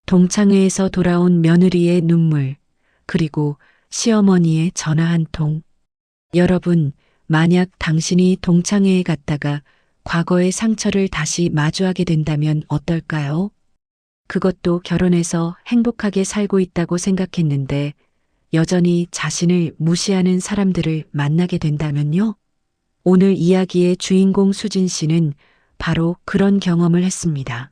동창회에서 돌아온 며느리의 눈물, 그리고 시어머니의 전화 한 통. 여러분, 만약 당신이 동창회에 갔다가 과거의 상처를 다시 마주하게 된다면 어떨까요? 그것도 결혼해서 행복하게 살고 있다고 생각했는데 여전히 자신을 무시하는 사람들을 만나게 된다면요? 오늘 이야기의 주인공 수진 씨는 바로 그런 경험을 했습니다.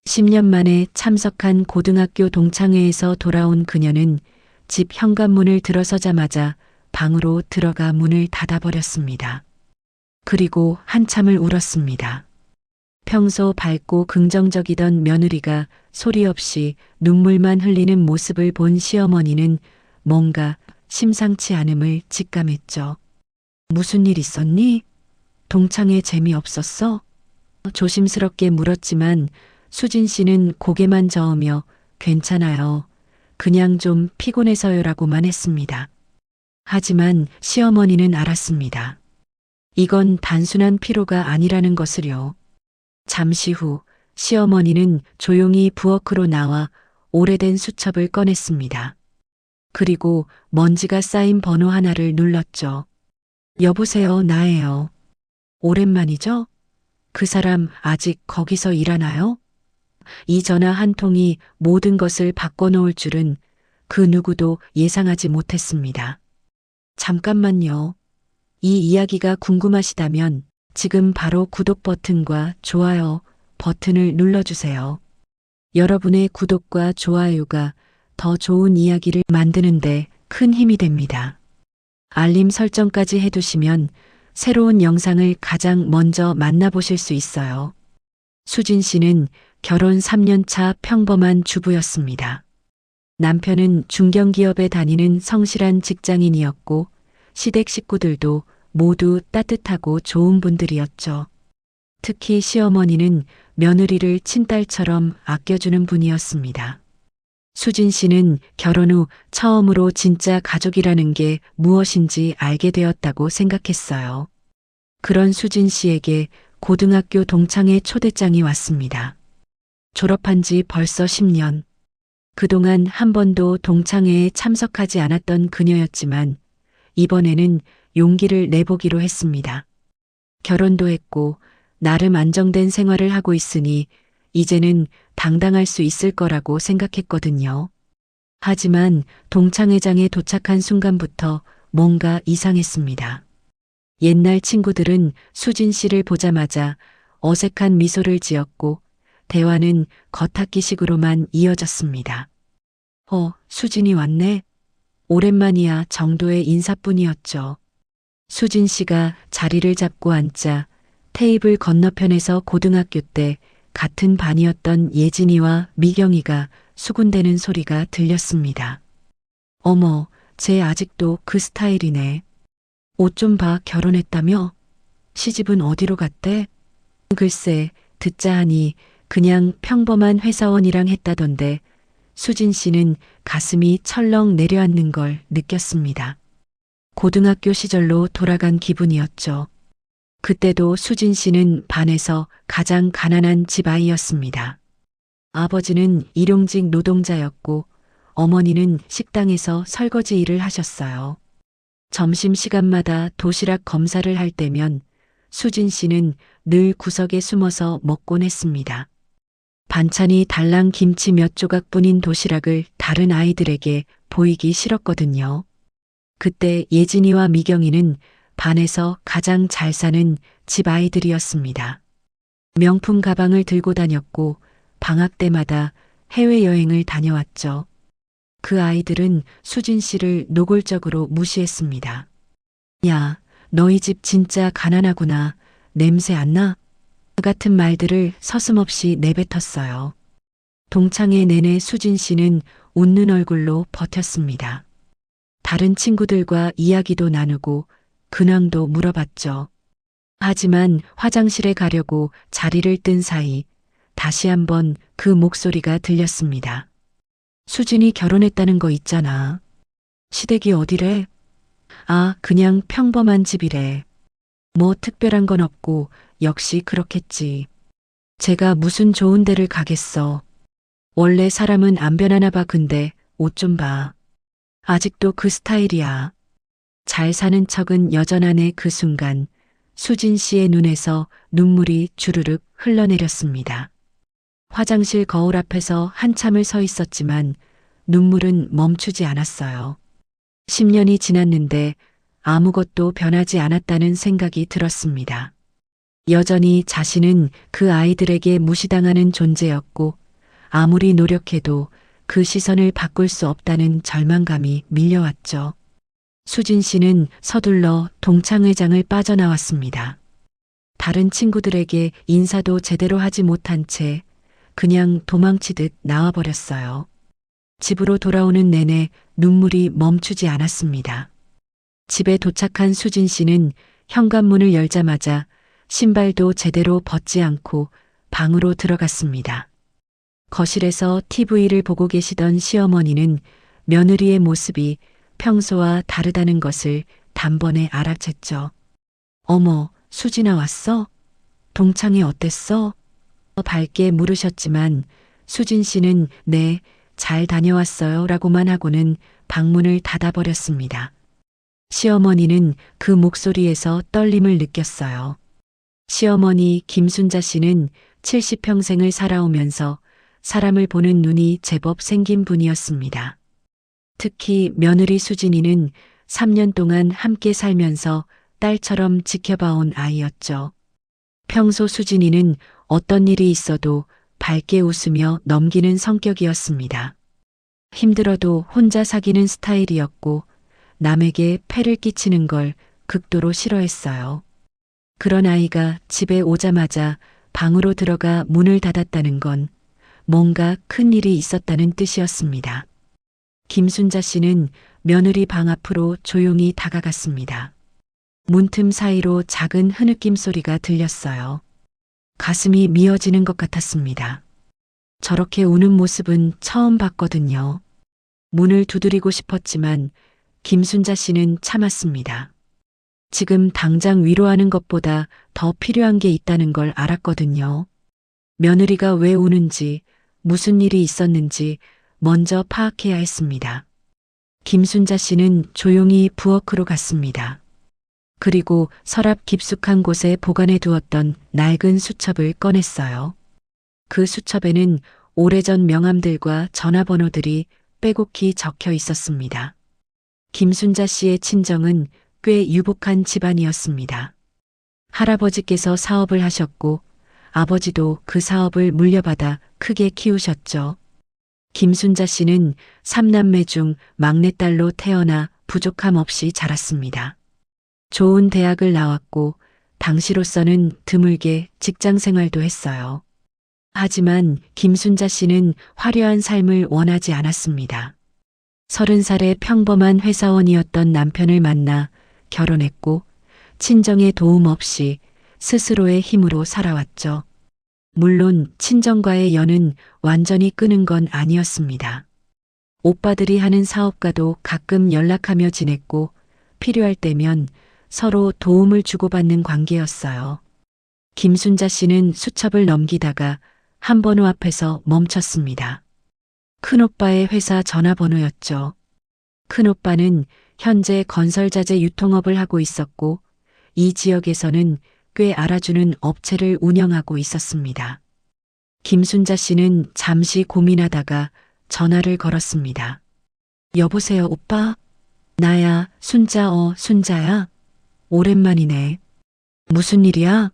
10년 만에 참석한 고등학교 동창회에서 돌아온 그녀는 집 현관문을 들어서자마자 방으로 들어가 문을 닫아버렸습니다. 그리고 한참을 울었습니다. 평소 밝고 긍정적이던 며느리가 소리 없이 눈물만 흘리는 모습을 본 시어머니는 뭔가 심상치 않음을 직감했죠. 무슨 일 있었니? 동창회 재미없었어? 조심스럽게 물었지만 수진 씨는 고개만 저으며 괜찮아요. 그냥 좀 피곤해서요라고만 했습니다. 하지만 시어머니는 알았습니다. 이건 단순한 피로가 아니라는 것을요. 잠시 후 시어머니는 조용히 부엌으로 나와 오래된 수첩을 꺼냈습니다. 그리고 먼지가 쌓인 번호 하나를 눌렀죠. 여보세요, 나예요. 오랜만이죠? 그 사람 아직 거기서 일하나요? 이 전화 한 통이 모든 것을 바꿔놓을 줄은 그 누구도 예상하지 못했습니다. 잠깐만요. 이 이야기가 궁금하시다면 지금 바로 구독 버튼과 좋아요 버튼을 눌러주세요. 여러분의 구독과 좋아요가 더 좋은 이야기를 만드는데 큰 힘이 됩니다. 알림 설정까지 해두시면 새로운 영상을 가장 먼저 만나보실 수 있어요. 수진 씨는 결혼 3년 차 평범한 주부였습니다. 남편은 중견기업에 다니는 성실한 직장인이었고 시댁 식구들도 모두 따뜻하고 좋은 분들이었죠. 특히 시어머니는 며느리를 친딸처럼 아껴주는 분이었습니다. 수진 씨는 결혼 후 처음으로 진짜 가족이라는 게 무엇인지 알게 되었다고 생각했어요. 그런 수진 씨에게 고등학교 동창회 초대장이 왔습니다. 졸업한 지 벌써 10년. 그동안 한 번도 동창회에 참석하지 않았던 그녀였지만 이번에는 용기를 내보기로 했습니다. 결혼도 했고 나름 안정된 생활을 하고 있으니 이제는 당당할 수 있을 거라고 생각했거든요. 하지만 동창회장에 도착한 순간부터 뭔가 이상했습니다. 옛날 친구들은 수진 씨를 보자마자 어색한 미소를 지었고 대화는 겉핥기식으로만 이어졌습니다. 수진이 왔네. 오랜만이야 정도의 인사뿐이었죠. 수진 씨가 자리를 잡고 앉자 테이블 건너편에서 고등학교 때 같은 반이었던 예진이와 미경이가 수군대는 소리가 들렸습니다. 어머, 쟤 아직도 그 스타일이네. 옷 좀 봐, 결혼했다며? 시집은 어디로 갔대? 글쎄, 듣자 하니 그냥 평범한 회사원이랑 했다던데 수진 씨는 가슴이 철렁 내려앉는 걸 느꼈습니다. 고등학교 시절로 돌아간 기분이었죠. 그때도 수진 씨는 반에서 가장 가난한 집 아이였습니다. 아버지는 일용직 노동자였고 어머니는 식당에서 설거지 일을 하셨어요. 점심시간마다 도시락 검사를 할 때면 수진 씨는 늘 구석에 숨어서 먹곤 했습니다. 반찬이 달랑 김치 몇 조각뿐인 도시락을 다른 아이들에게 보이기 싫었거든요. 그때 예진이와 미경이는 반에서 가장 잘 사는 집 아이들이었습니다. 명품 가방을 들고 다녔고 방학 때마다 해외여행을 다녀왔죠. 그 아이들은 수진 씨를 노골적으로 무시했습니다. 야, 너희 집 진짜 가난하구나. 냄새 안 나? 같은 말들을 서슴없이 내뱉었어요. 동창회 내내 수진 씨는 웃는 얼굴로 버텼습니다. 다른 친구들과 이야기도 나누고 근황도 물어봤죠. 하지만 화장실에 가려고 자리를 뜬 사이 다시 한번 그 목소리가 들렸습니다. 수진이 결혼했다는 거 있잖아. 시댁이 어디래? 아, 그냥 평범한 집이래. 뭐 특별한 건 없고 역시 그렇겠지. 제가 무슨 좋은 데를 가겠어. 원래 사람은 안 변하나 봐. 근데 옷 좀 봐. 아직도 그 스타일이야. 잘 사는 척은 여전하네. 그 순간 수진 씨의 눈에서 눈물이 주르륵 흘러내렸습니다. 화장실 거울 앞에서 한참을 서 있었지만 눈물은 멈추지 않았어요. 10년이 지났는데 아무것도 변하지 않았다는 생각이 들었습니다. 여전히 자신은 그 아이들에게 무시당하는 존재였고 아무리 노력해도 그 시선을 바꿀 수 없다는 절망감이 밀려왔죠. 수진 씨는 서둘러 동창회장을 빠져나왔습니다. 다른 친구들에게 인사도 제대로 하지 못한 채 그냥 도망치듯 나와버렸어요. 집으로 돌아오는 내내 눈물이 멈추지 않았습니다. 집에 도착한 수진 씨는 현관문을 열자마자 신발도 제대로 벗지 않고 방으로 들어갔습니다. 거실에서 TV를 보고 계시던 시어머니는 며느리의 모습이 평소와 다르다는 것을 단번에 알아챘죠. 어머, 수진아 왔어? 동창회 어땠어? 밝게 물으셨지만 수진 씨는 네, 잘 다녀왔어요 라고만 하고는 방문을 닫아버렸습니다. 시어머니는 그 목소리에서 떨림을 느꼈어요. 시어머니 김순자 씨는 70평생을 살아오면서 사람을 보는 눈이 제법 생긴 분이었습니다. 특히 며느리 수진이는 3년 동안 함께 살면서 딸처럼 지켜봐온 아이였죠. 평소 수진이는 어떤 일이 있어도 밝게 웃으며 넘기는 성격이었습니다. 힘들어도 혼자 사귀는 스타일이었고 남에게 폐를 끼치는 걸 극도로 싫어했어요. 그런 아이가 집에 오자마자 방으로 들어가 문을 닫았다는 건 뭔가 큰 일이 있었다는 뜻이었습니다. 김순자 씨는 며느리 방 앞으로 조용히 다가갔습니다. 문틈 사이로 작은 흐느낌 소리가 들렸어요. 가슴이 미어지는 것 같았습니다. 저렇게 우는 모습은 처음 봤거든요. 문을 두드리고 싶었지만 김순자 씨는 참았습니다. 지금 당장 위로하는 것보다 더 필요한 게 있다는 걸 알았거든요. 며느리가 왜 우는지, 무슨 일이 있었는지 먼저 파악해야 했습니다. 김순자 씨는 조용히 부엌으로 갔습니다. 그리고 서랍 깊숙한 곳에 보관해 두었던 낡은 수첩을 꺼냈어요. 그 수첩에는 오래전 명함들과 전화번호들이 빼곡히 적혀 있었습니다. 김순자 씨의 친정은 꽤 유복한 집안이었습니다. 할아버지께서 사업을 하셨고 아버지도 그 사업을 물려받아 크게 키우셨죠. 김순자 씨는 3남매 중 막내딸로 태어나 부족함 없이 자랐습니다. 좋은 대학을 나왔고 당시로서는 드물게 직장 생활도 했어요. 하지만 김순자 씨는 화려한 삶을 원하지 않았습니다. 30살의 평범한 회사원이었던 남편을 만나 결혼했고 친정의 도움 없이 스스로의 힘으로 살아왔죠. 물론 친정과의 연은 완전히 끊은 건 아니었습니다. 오빠들이 하는 사업가도 가끔 연락하며 지냈고 필요할 때면 서로 도움을 주고받는 관계였어요. 김순자 씨는 수첩을 넘기다가 한 번호 앞에서 멈췄습니다. 큰오빠의 회사 전화번호였죠. 큰오빠는 현재 건설자재 유통업을 하고 있었고 이 지역에서는 꽤 알아주는 업체를 운영하고 있었습니다. 김순자 씨는 잠시 고민하다가 전화를 걸었습니다. 여보세요, 오빠? 나야, 순자야. 오랜만이네. 무슨 일이야?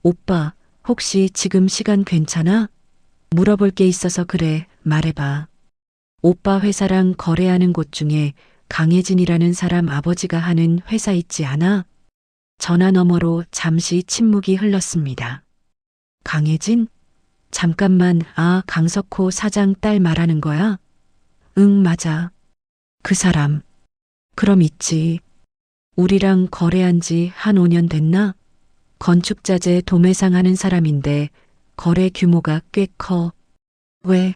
오빠, 혹시 지금 시간 괜찮아? 물어볼 게 있어서 그래, 말해봐. 오빠 회사랑 거래하는 곳 중에 강혜진이라는 사람 아버지가 하는 회사 있지 않아? 전화 너머로 잠시 침묵이 흘렀습니다. 강혜진? 잠깐만, 강석호 사장 딸 말하는 거야? 응, 맞아. 그 사람. 그럼 있지. 우리랑 거래한 지 한 5년 됐나? 건축자재 도매상 하는 사람인데 거래 규모가 꽤 커. 왜?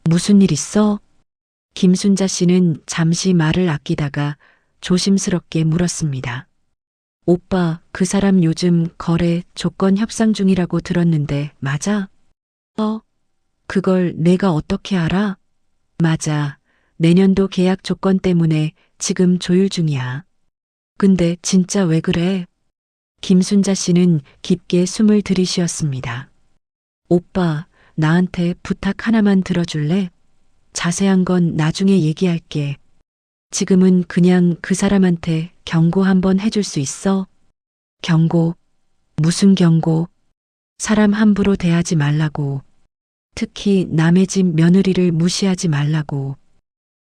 무슨 일 있어? 김순자 씨는 잠시 말을 아끼다가 조심스럽게 물었습니다. 오빠, 그 사람 요즘 거래 조건 협상 중이라고 들었는데 맞아? 그걸 내가 어떻게 알아? 맞아. 내년도 계약 조건 때문에 지금 조율 중이야. 근데 진짜 왜 그래? 김순자 씨는 깊게 숨을 들이쉬었습니다. 오빠, 나한테 부탁 하나만 들어줄래? 자세한 건 나중에 얘기할게. 지금은 그냥 그 사람한테 경고 한번 해줄 수 있어? 경고? 무슨 경고? 사람 함부로 대하지 말라고. 특히 남의 집 며느리를 무시하지 말라고.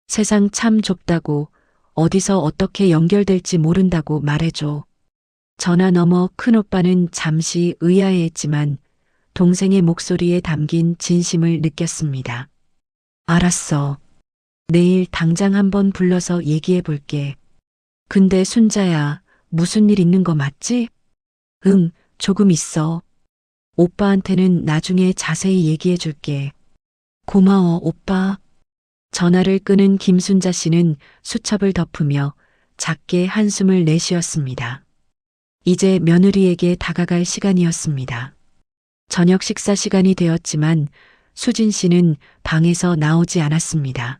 세상 참 좁다고, 어디서 어떻게 연결될지 모른다고 말해줘. 전화 너머 큰오빠는 잠시 의아해했지만 동생의 목소리에 담긴 진심을 느꼈습니다. 알았어. 내일 당장 한번 불러서 얘기해 볼게. 근데 순자야, 무슨 일 있는 거 맞지? 응, 조금 있어. 오빠한테는 나중에 자세히 얘기해 줄게. 고마워, 오빠. 전화를 끊은 김순자 씨는 수첩을 덮으며 작게 한숨을 내쉬었습니다. 이제 며느리에게 다가갈 시간이었습니다. 저녁 식사 시간이 되었지만 수진 씨는 방에서 나오지 않았습니다.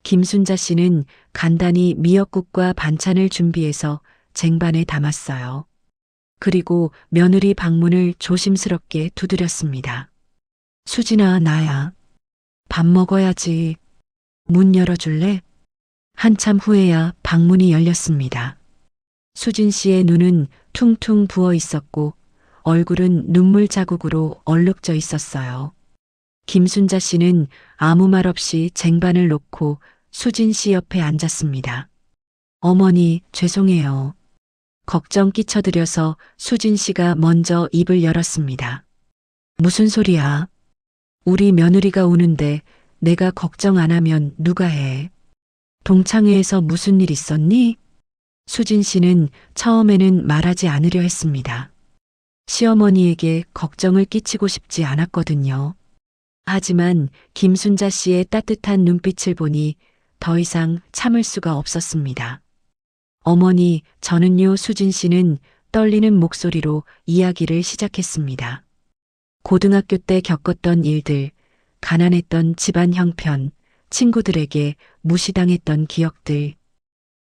김순자 씨는 간단히 미역국과 반찬을 준비해서 쟁반에 담았어요. 그리고 며느리 방문을 조심스럽게 두드렸습니다. 수진아, 나야. 밥 먹어야지. 문 열어줄래? 한참 후에야 방문이 열렸습니다. 수진 씨의 눈은 퉁퉁 부어 있었고 얼굴은 눈물 자국으로 얼룩져 있었어요. 김순자 씨는 아무 말 없이 쟁반을 놓고 수진 씨 옆에 앉았습니다. 어머니, 죄송해요. 걱정 끼쳐드려서 수진 씨가 먼저 입을 열었습니다. 무슨 소리야? 우리 며느리가 우는데 내가 걱정 안 하면 누가 해? 동창회에서 무슨 일 있었니? 수진 씨는 처음에는 말하지 않으려 했습니다. 시어머니에게 걱정을 끼치고 싶지 않았거든요. 하지만 김순자 씨의 따뜻한 눈빛을 보니 더 이상 참을 수가 없었습니다. 어머니, 저는요. 수진 씨는 떨리는 목소리로 이야기를 시작했습니다. 고등학교 때 겪었던 일들, 가난했던 집안 형편, 친구들에게 무시당했던 기억들,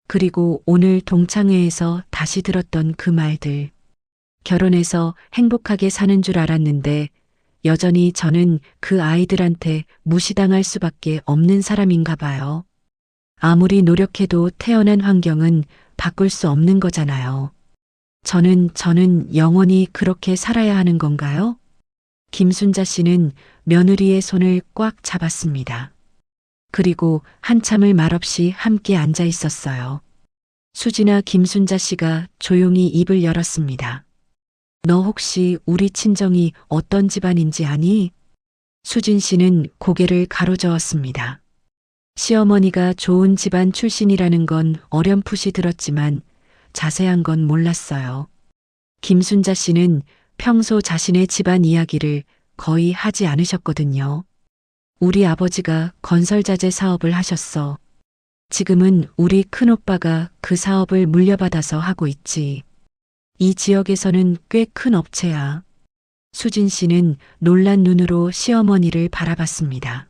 그리고 오늘 동창회에서 다시 들었던 그 말들. 결혼해서 행복하게 사는 줄 알았는데 여전히 저는 그 아이들한테 무시당할 수밖에 없는 사람인가 봐요. 아무리 노력해도 태어난 환경은 바꿀 수 없는 거잖아요. 저는 영원히 그렇게 살아야 하는 건가요? 김순자 씨는 며느리의 손을 꽉 잡았습니다. 그리고 한참을 말없이 함께 앉아 있었어요. 수진아, 김순자 씨가 조용히 입을 열었습니다. 너 혹시 우리 친정이 어떤 집안인지 아니? 수진 씨는 고개를 가로저었습니다. 시어머니가 좋은 집안 출신이라는 건 어렴풋이 들었지만 자세한 건 몰랐어요. 김순자 씨는 평소 자신의 집안 이야기를 거의 하지 않으셨거든요. 우리 아버지가 건설자재 사업을 하셨어. 지금은 우리 큰오빠가 그 사업을 물려받아서 하고 있지. 이 지역에서는 꽤 큰 업체야. 수진 씨는 놀란 눈으로 시어머니를 바라봤습니다.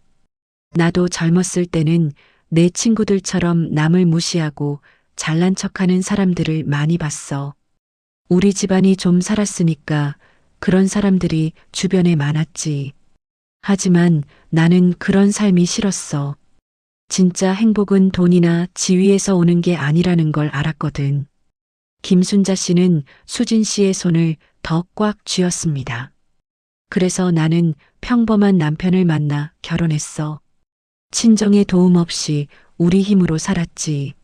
나도 젊었을 때는 내 친구들처럼 남을 무시하고 잘난 척하는 사람들을 많이 봤어. 우리 집안이 좀 살았으니까 그런 사람들이 주변에 많았지. 하지만 나는 그런 삶이 싫었어. 진짜 행복은 돈이나 지위에서 오는 게 아니라는 걸 알았거든. 김순자 씨는 수진 씨의 손을 더 꽉 쥐었습니다. 그래서 나는 평범한 남편을 만나 결혼했어. 친정의 도움 없이 우리 힘으로 살았지.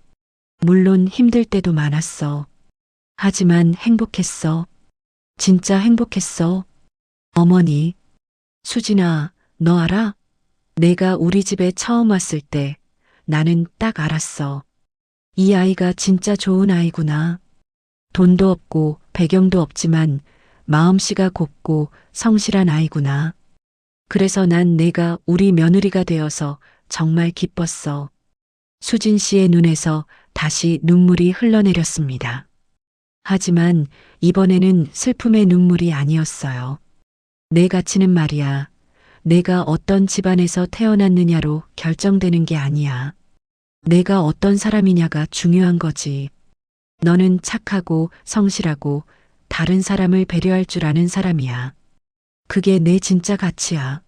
물론 힘들 때도 많았어. 하지만 행복했어. 진짜 행복했어. 어머니, 수진아, 너 알아? 내가 우리 집에 처음 왔을 때 나는 딱 알았어. 이 아이가 진짜 좋은 아이구나. 돈도 없고 배경도 없지만 마음씨가 곱고 성실한 아이구나. 그래서 난 내가 우리 며느리가 되어서 정말 기뻤어. 수진 씨의 눈에서 다시 눈물이 흘러내렸습니다. 하지만 이번에는 슬픔의 눈물이 아니었어요. 내 가치는 말이야. 내가 어떤 집안에서 태어났느냐로 결정되는 게 아니야. 내가 어떤 사람이냐가 중요한 거지. 너는 착하고 성실하고 다른 사람을 배려할 줄 아는 사람이야. 그게 내 진짜 가치야.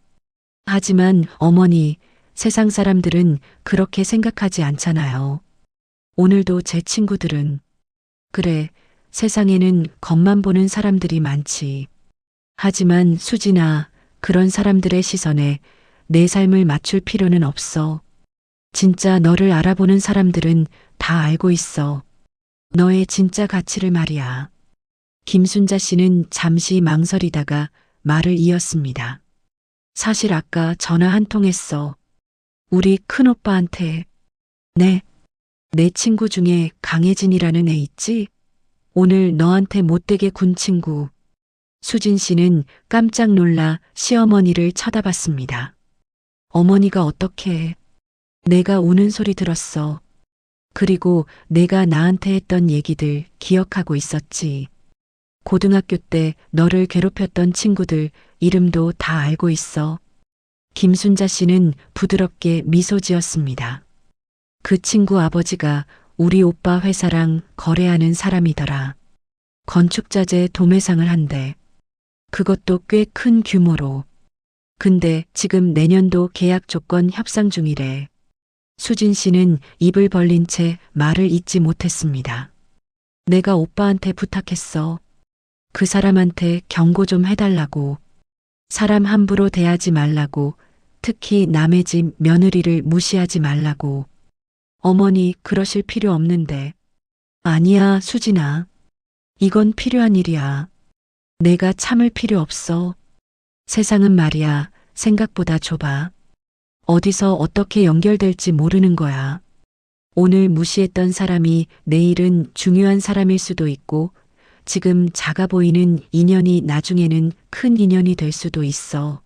하지만 어머니, 세상 사람들은 그렇게 생각하지 않잖아요. 오늘도 제 친구들은 그래, 세상에는 겉만 보는 사람들이 많지. 하지만 수진아, 그런 사람들의 시선에 내 삶을 맞출 필요는 없어. 진짜 너를 알아보는 사람들은 다 알고 있어. 너의 진짜 가치를 말이야. 김순자 씨는 잠시 망설이다가 말을 이었습니다. 사실 아까 전화 한 통 했어. 우리 큰오빠한테. 네. 내 친구 중에 강혜진이라는 애 있지? 오늘 너한테 못되게 군 친구. 수진 씨는 깜짝 놀라 시어머니를 쳐다봤습니다. 어머니가 어떻게? 내가 우는 소리 들었어. 그리고 내가 나한테 했던 얘기들 기억하고 있었지. 고등학교 때 너를 괴롭혔던 친구들 이름도 다 알고 있어. 김순자 씨는 부드럽게 미소 지었습니다. 그 친구 아버지가 우리 오빠 회사랑 거래하는 사람이더라. 건축자재 도매상을 한대. 그것도 꽤 큰 규모로. 근데 지금 내년도 계약 조건 협상 중이래. 수진 씨는 입을 벌린 채 말을 잇지 못했습니다. 내가 오빠한테 부탁했어. 그 사람한테 경고 좀 해달라고. 사람 함부로 대하지 말라고. 특히 남의 집 며느리를 무시하지 말라고. 어머니 그러실 필요 없는데. 아니야, 수진아. 이건 필요한 일이야. 내가 참을 필요 없어. 세상은 말이야, 생각보다 좁아. 어디서 어떻게 연결될지 모르는 거야. 오늘 무시했던 사람이 내일은 중요한 사람일 수도 있고, 지금 작아 보이는 인연이 나중에는 큰 인연이 될 수도 있어.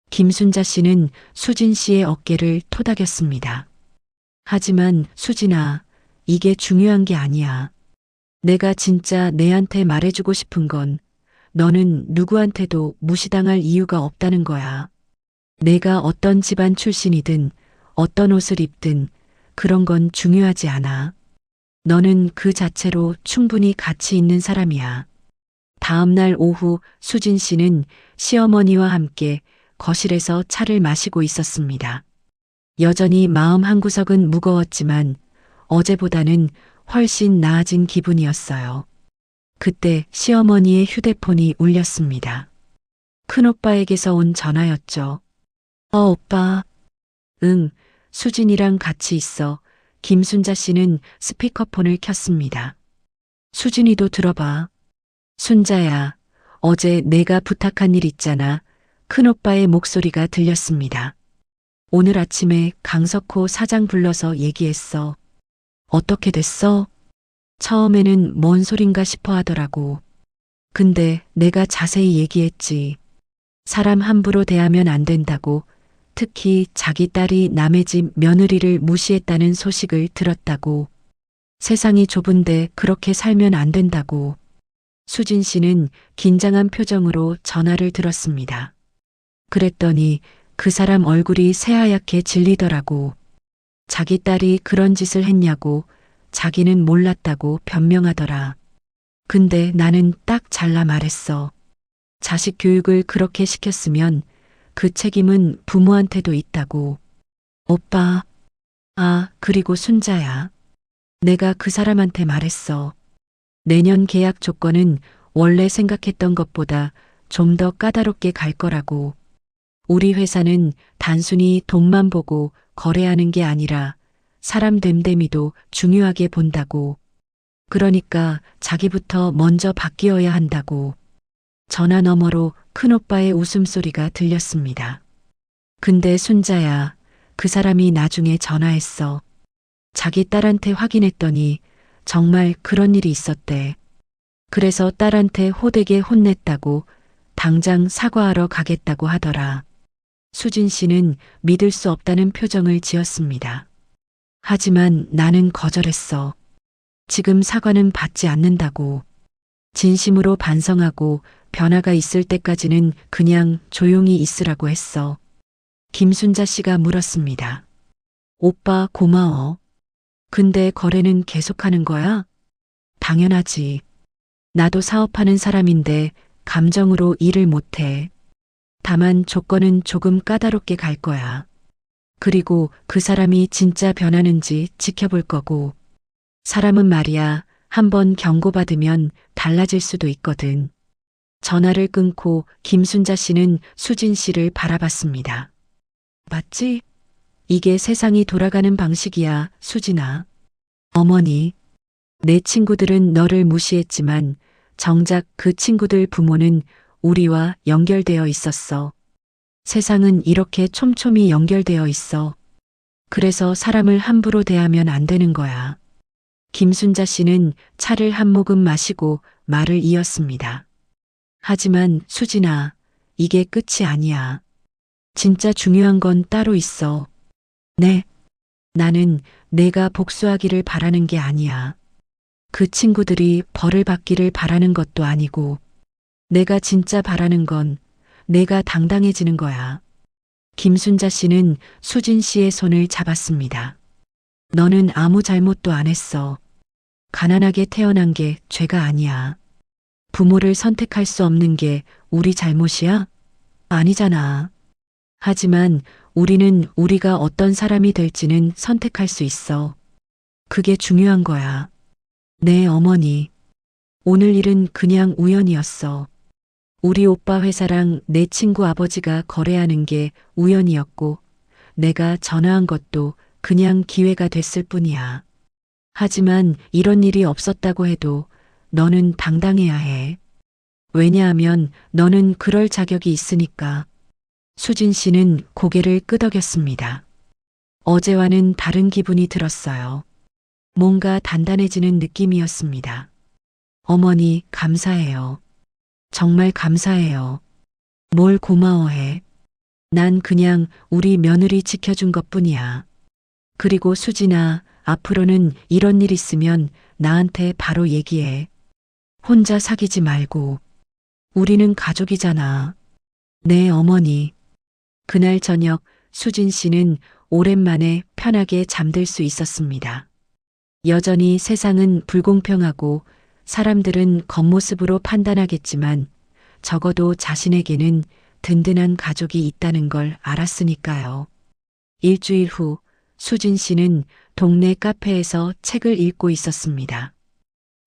김순자 씨는 수진 씨의 어깨를 토닥였습니다. 하지만 수진아, 이게 중요한 게 아니야. 내가 진짜 내한테 말해주고 싶은 건 너는 누구한테도 무시당할 이유가 없다는 거야. 내가 어떤 집안 출신이든 어떤 옷을 입든 그런 건 중요하지 않아. 너는 그 자체로 충분히 가치 있는 사람이야. 다음 날 오후 수진 씨는 시어머니와 함께 거실에서 차를 마시고 있었습니다. 여전히 마음 한구석은 무거웠지만 어제보다는 훨씬 나아진 기분이었어요. 그때 시어머니의 휴대폰이 울렸습니다. 큰오빠에게서 온 전화였죠. 오빠. 응, 수진이랑 같이 있어. 김순자 씨는 스피커폰을 켰습니다. 수진이도 들어봐. 순자야, 어제 내가 부탁한 일 있잖아. 큰오빠의 목소리가 들렸습니다. 오늘 아침에 강석호 사장 불러서 얘기했어. 어떻게 됐어? 처음에는 뭔 소린가 싶어 하더라고. 근데 내가 자세히 얘기했지. 사람 함부로 대하면 안 된다고. 특히 자기 딸이 남의 집 며느리를 무시했다는 소식을 들었다고. 세상이 좁은데 그렇게 살면 안 된다고. 수진 씨는 긴장한 표정으로 전화를 들었습니다. 그랬더니 그 사람 얼굴이 새하얗게 질리더라고. 자기 딸이 그런 짓을 했냐고, 자기는 몰랐다고 변명하더라. 근데 나는 딱 잘라 말했어. 자식 교육을 그렇게 시켰으면 그 책임은 부모한테도 있다고. 오빠. 그리고 순자야. 내가 그 사람한테 말했어. 내년 계약 조건은 원래 생각했던 것보다 좀 더 까다롭게 갈 거라고. 우리 회사는 단순히 돈만 보고 거래하는 게 아니라 사람 됨됨이도 중요하게 본다고. 그러니까 자기부터 먼저 바뀌어야 한다고. 전화 너머로 큰오빠의 웃음소리가 들렸습니다. 근데 순자야, 그 사람이 나중에 전화했어. 자기 딸한테 확인했더니 정말 그런 일이 있었대. 그래서 딸한테 호되게 혼냈다고 당장 사과하러 가겠다고 하더라. 수진 씨는 믿을 수 없다는 표정을 지었습니다. 하지만 나는 거절했어. 지금 사과는 받지 않는다고. 진심으로 반성하고 변화가 있을 때까지는 그냥 조용히 있으라고 했어. 김순자 씨가 물었습니다. 오빠 고마워. 근데 거래는 계속하는 거야? 당연하지. 나도 사업하는 사람인데 감정으로 일을 못해. 다만 조건은 조금 까다롭게 갈 거야. 그리고 그 사람이 진짜 변하는지 지켜볼 거고. 사람은 말이야, 한번 경고받으면 달라질 수도 있거든. 전화를 끊고 김순자 씨는 수진 씨를 바라봤습니다. 맞지? 이게 세상이 돌아가는 방식이야, 수진아. 어머니, 내 친구들은 너를 무시했지만 정작 그 친구들 부모는 우리와 연결되어 있었어. 세상은 이렇게 촘촘히 연결되어 있어. 그래서 사람을 함부로 대하면 안 되는 거야. 김순자 씨는 차를 한 모금 마시고 말을 이었습니다. 하지만 수진아, 이게 끝이 아니야. 진짜 중요한 건 따로 있어. 네. 나는 내가 복수하기를 바라는 게 아니야. 그 친구들이 벌을 받기를 바라는 것도 아니고, 내가 진짜 바라는 건 내가 당당해지는 거야. 김순자 씨는 수진 씨의 손을 잡았습니다. 너는 아무 잘못도 안 했어. 가난하게 태어난 게 죄가 아니야. 부모를 선택할 수 없는 게 우리 잘못이야? 아니잖아. 하지만 우리는 우리가 어떤 사람이 될지는 선택할 수 있어. 그게 중요한 거야. 네, 어머니. 오늘 일은 그냥 우연이었어. 우리 오빠 회사랑 내 친구 아버지가 거래하는 게 우연이었고, 내가 전화한 것도 그냥 기회가 됐을 뿐이야. 하지만 이런 일이 없었다고 해도 너는 당당해야 해. 왜냐하면 너는 그럴 자격이 있으니까. 수진 씨는 고개를 끄덕였습니다. 어제와는 다른 기분이 들었어요. 뭔가 단단해지는 느낌이었습니다. 어머니, 감사해요. 정말 감사해요. 뭘 고마워해. 난 그냥 우리 며느리 지켜준 것뿐이야. 그리고 수진아, 앞으로는 이런 일 있으면 나한테 바로 얘기해. 혼자 사귀지 말고. 우리는 가족이잖아. 네, 어머니. 그날 저녁 수진 씨는 오랜만에 편하게 잠들 수 있었습니다. 여전히 세상은 불공평하고 사람들은 겉모습으로 판단하겠지만 적어도 자신에게는 든든한 가족이 있다는 걸 알았으니까요. 일주일 후 수진 씨는 동네 카페에서 책을 읽고 있었습니다.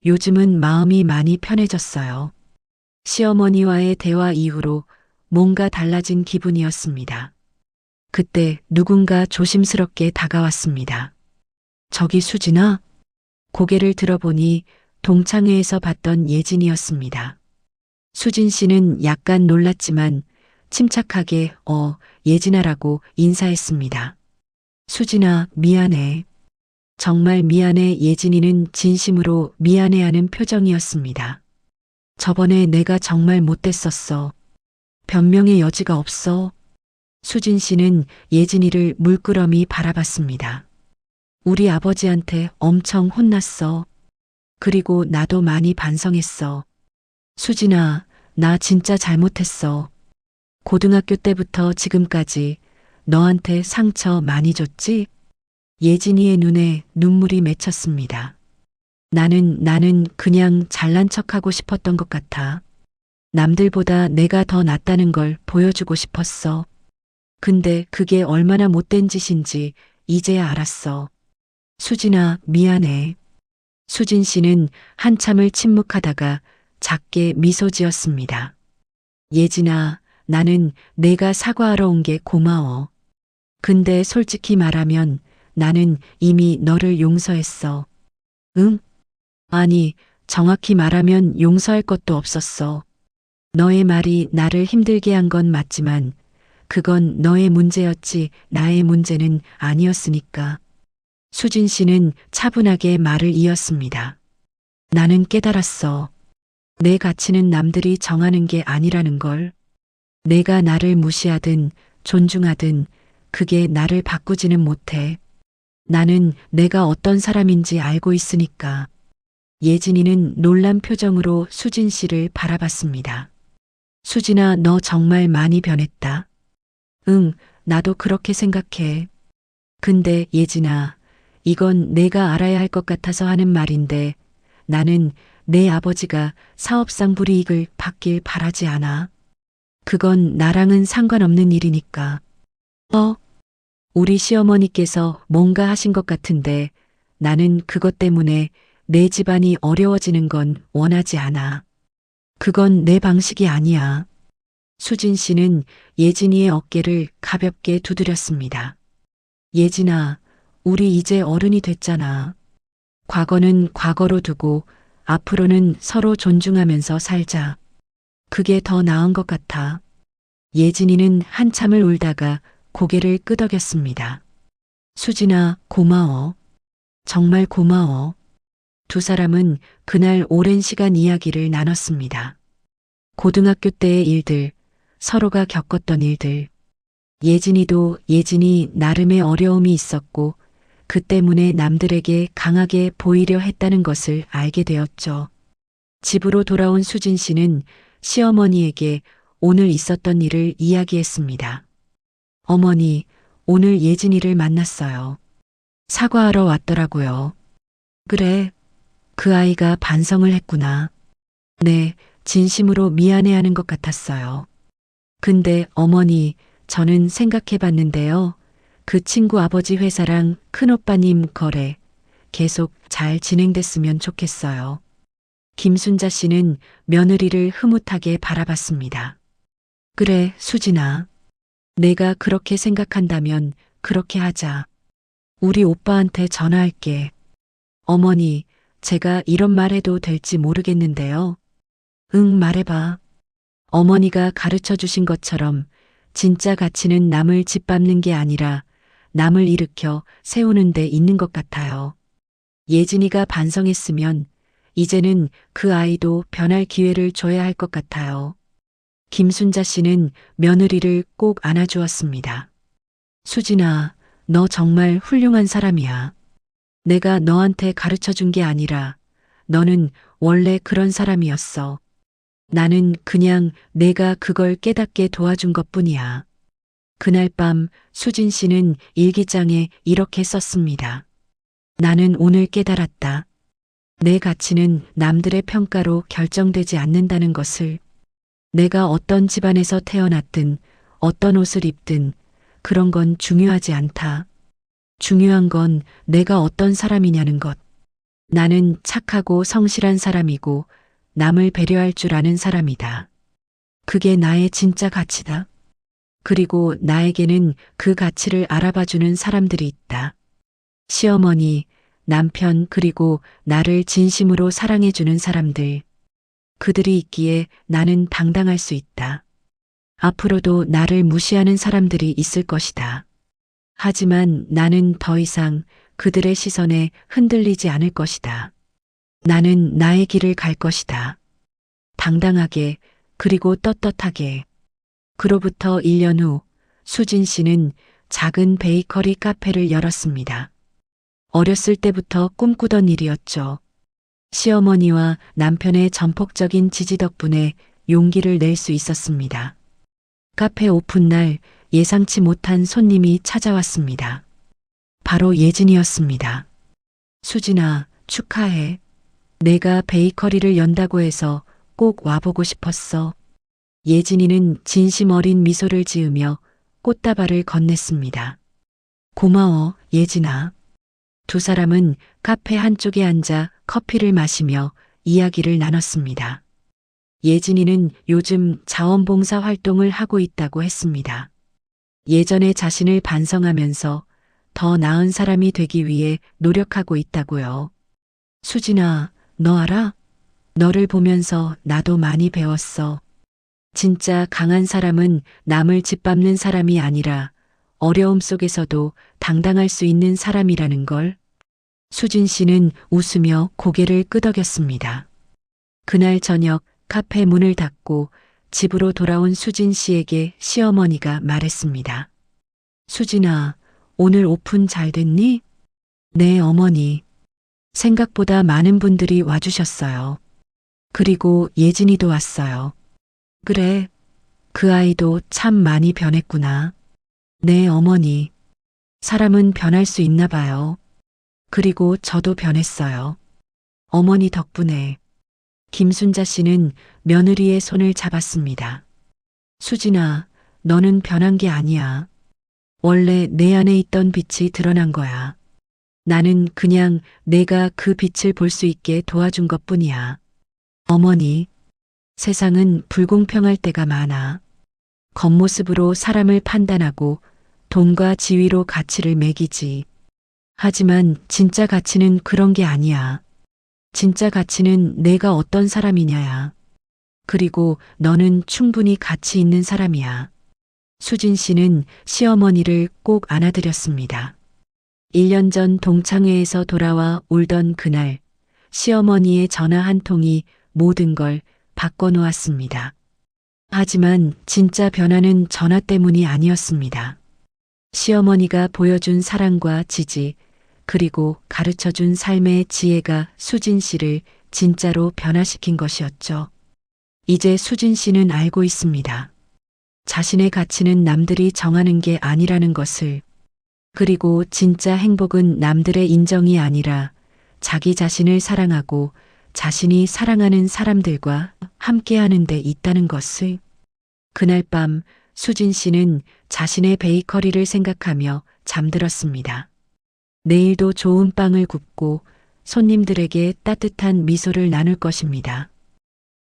요즘은 마음이 많이 편해졌어요. 시어머니와의 대화 이후로 뭔가 달라진 기분이었습니다. 그때 누군가 조심스럽게 다가왔습니다. 저기 수진아? 고개를 들어보니 동창회에서 봤던 예진이었습니다. 수진 씨는 약간 놀랐지만 침착하게 예진아라고 인사했습니다. 수진아, 미안해. 정말 미안해. 예진이는 진심으로 미안해하는 표정이었습니다. 저번에 내가 정말 못됐었어. 변명의 여지가 없어. 수진 씨는 예진이를 물끄러미 바라봤습니다. 우리 아버지한테 엄청 혼났어. 그리고 나도 많이 반성했어. 수진아, 나 진짜 잘못했어. 고등학교 때부터 지금까지 너한테 상처 많이 줬지? 예진이의 눈에 눈물이 맺혔습니다. 나는 그냥 잘난 척하고 싶었던 것 같아. 남들보다 내가 더 낫다는 걸 보여주고 싶었어. 근데 그게 얼마나 못된 짓인지 이제야 알았어. 수진아, 미안해. 수진 씨는 한참을 침묵하다가 작게 미소 지었습니다. 예진아, 나는 내가 사과하러 온 게 고마워. 근데 솔직히 말하면 나는 이미 너를 용서했어. 응? 아니, 정확히 말하면 용서할 것도 없었어. 너의 말이 나를 힘들게 한 건 맞지만 그건 너의 문제였지 나의 문제는 아니었으니까. 수진 씨는 차분하게 말을 이었습니다. 나는 깨달았어. 내 가치는 남들이 정하는 게 아니라는 걸. 내가 나를 무시하든 존중하든 그게 나를 바꾸지는 못해. 나는 내가 어떤 사람인지 알고 있으니까. 예진이는 놀란 표정으로 수진 씨를 바라봤습니다. 수진아, 너 정말 많이 변했다. 응, 나도 그렇게 생각해. 근데 예진아, 이건 내가 알아야 할 것 같아서 하는 말인데 나는 내 아버지가 사업상 불이익을 받길 바라지 않아. 그건 나랑은 상관없는 일이니까. 우리 시어머니께서 뭔가 하신 것 같은데 나는 그것 때문에 내 집안이 어려워지는 건 원하지 않아. 그건 내 방식이 아니야. 수진 씨는 예진이의 어깨를 가볍게 두드렸습니다. 예진아, 우리 이제 어른이 됐잖아. 과거는 과거로 두고 앞으로는 서로 존중하면서 살자. 그게 더 나은 것 같아. 예진이는 한참을 울다가 고개를 끄덕였습니다. 수진아, 고마워. 정말 고마워. 두 사람은 그날 오랜 시간 이야기를 나눴습니다. 고등학교 때의 일들, 서로가 겪었던 일들. 예진이도 예진이 나름의 어려움이 있었고 그 때문에 남들에게 강하게 보이려 했다는 것을 알게 되었죠. 집으로 돌아온 수진 씨는 시어머니에게 오늘 있었던 일을 이야기했습니다. 어머니, 오늘 예진이를 만났어요. 사과하러 왔더라고요. 그래, 그 아이가 반성을 했구나. 네, 진심으로 미안해하는 것 같았어요. 근데 어머니, 저는 생각해 봤는데요. 그 친구 아버지 회사랑 큰오빠님 거래 계속 잘 진행됐으면 좋겠어요. 김순자 씨는 며느리를 흐뭇하게 바라봤습니다. 그래, 수진아. 내가 그렇게 생각한다면 그렇게 하자. 우리 오빠한테 전화할게. 어머니, 제가 이런 말 해도 될지 모르겠는데요. 응, 말해봐. 어머니가 가르쳐 주신 것처럼 진짜 가치는 남을 짓밟는 게 아니라 남을 일으켜 세우는 데 있는 것 같아요. 예진이가 반성했으면 이제는 그 아이도 변할 기회를 줘야 할 것 같아요. 김순자 씨는 며느리를 꼭 안아주었습니다. 수진아, 너 정말 훌륭한 사람이야. 내가 너한테 가르쳐 준 게 아니라 너는 원래 그런 사람이었어. 나는 그냥 내가 그걸 깨닫게 도와준 것뿐이야. 그날 밤 수진 씨는 일기장에 이렇게 썼습니다. 나는 오늘 깨달았다. 내 가치는 남들의 평가로 결정되지 않는다는 것을. 내가 어떤 집안에서 태어났든 어떤 옷을 입든 그런 건 중요하지 않다. 중요한 건 내가 어떤 사람이냐는 것. 나는 착하고 성실한 사람이고 남을 배려할 줄 아는 사람이다. 그게 나의 진짜 가치다. 그리고 나에게는 그 가치를 알아봐주는 사람들이 있다. 시어머니, 남편, 그리고 나를 진심으로 사랑해주는 사람들. 그들이 있기에 나는 당당할 수 있다. 앞으로도 나를 무시하는 사람들이 있을 것이다. 하지만 나는 더 이상 그들의 시선에 흔들리지 않을 것이다. 나는 나의 길을 갈 것이다. 당당하게, 그리고 떳떳하게. 그로부터 1년 후 수진 씨는 작은 베이커리 카페를 열었습니다. 어렸을 때부터 꿈꾸던 일이었죠. 시어머니와 남편의 전폭적인 지지 덕분에 용기를 낼 수 있었습니다. 카페 오픈 날 예상치 못한 손님이 찾아왔습니다. 바로 예진이었습니다. 수진아, 축하해. 내가 베이커리를 연다고 해서 꼭 와보고 싶었어. 예진이는 진심 어린 미소를 지으며 꽃다발을 건넸습니다. 고마워, 예진아. 두 사람은 카페 한쪽에 앉아 커피를 마시며 이야기를 나눴습니다. 예진이는 요즘 자원봉사 활동을 하고 있다고 했습니다. 예전의 자신을 반성하면서 더 나은 사람이 되기 위해 노력하고 있다고요. 수진아, 너 알아? 너를 보면서 나도 많이 배웠어. 진짜 강한 사람은 남을 짓밟는 사람이 아니라 어려움 속에서도 당당할 수 있는 사람이라는 걸. 수진 씨는 웃으며 고개를 끄덕였습니다. 그날 저녁 카페 문을 닫고 집으로 돌아온 수진 씨에게 시어머니가 말했습니다. 수진아, 오늘 오픈 잘 됐니? 네, 어머니. 생각보다 많은 분들이 와주셨어요. 그리고 예진이도 왔어요. 그래, 그 아이도 참 많이 변했구나. 네, 어머니. 사람은 변할 수 있나 봐요. 그리고 저도 변했어요. 어머니 덕분에. 김순자 씨는 며느리의 손을 잡았습니다. 수진아, 너는 변한 게 아니야. 원래 내 안에 있던 빛이 드러난 거야. 나는 그냥 내가 그 빛을 볼 수 있게 도와준 것뿐이야. 어머니, 세상은 불공평할 때가 많아. 겉모습으로 사람을 판단하고 돈과 지위로 가치를 매기지. 하지만 진짜 가치는 그런 게 아니야. 진짜 가치는 내가 어떤 사람이냐야. 그리고 너는 충분히 가치 있는 사람이야. 수진 씨는 시어머니를 꼭 안아드렸습니다. 1년 전 동창회에서 돌아와 울던 그날, 시어머니의 전화 한 통이 모든 걸 바꿔놓았습니다. 하지만 진짜 변화는 전화 때문이 아니었습니다. 시어머니가 보여준 사랑과 지지, 그리고 가르쳐준 삶의 지혜가 수진 씨를 진짜로 변화시킨 것이었죠. 이제 수진 씨는 알고 있습니다. 자신의 가치는 남들이 정하는 게 아니라는 것을. 그리고 진짜 행복은 남들의 인정이 아니라 자기 자신을 사랑하고 자신이 사랑하는 사람들과 함께하는 데 있다는 것을. 그날 밤 수진 씨는 자신의 베이커리를 생각하며 잠들었습니다. 내일도 좋은 빵을 굽고 손님들에게 따뜻한 미소를 나눌 것입니다.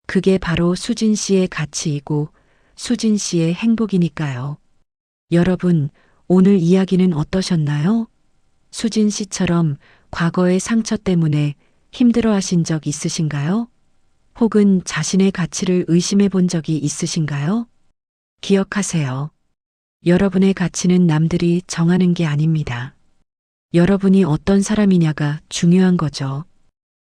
그게 바로 수진 씨의 가치이고 수진 씨의 행복이니까요. 여러분, 오늘 이야기는 어떠셨나요? 수진 씨처럼 과거의 상처 때문에 힘들어 하신 적 있으신가요? 혹은 자신의 가치를 의심해 본 적이 있으신가요? 기억하세요. 여러분의 가치는 남들이 정하는 게 아닙니다. 여러분이 어떤 사람이냐가 중요한 거죠.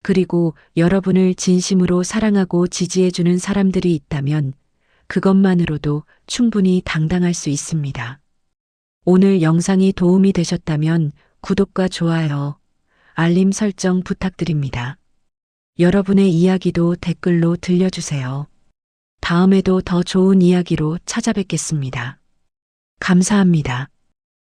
그리고 여러분을 진심으로 사랑하고 지지해주는 사람들이 있다면 그것만으로도 충분히 당당할 수 있습니다. 오늘 영상이 도움이 되셨다면 구독과 좋아요, 알림 설정 부탁드립니다. 여러분의 이야기도 댓글로 들려주세요. 다음에도 더 좋은 이야기로 찾아뵙겠습니다. 감사합니다.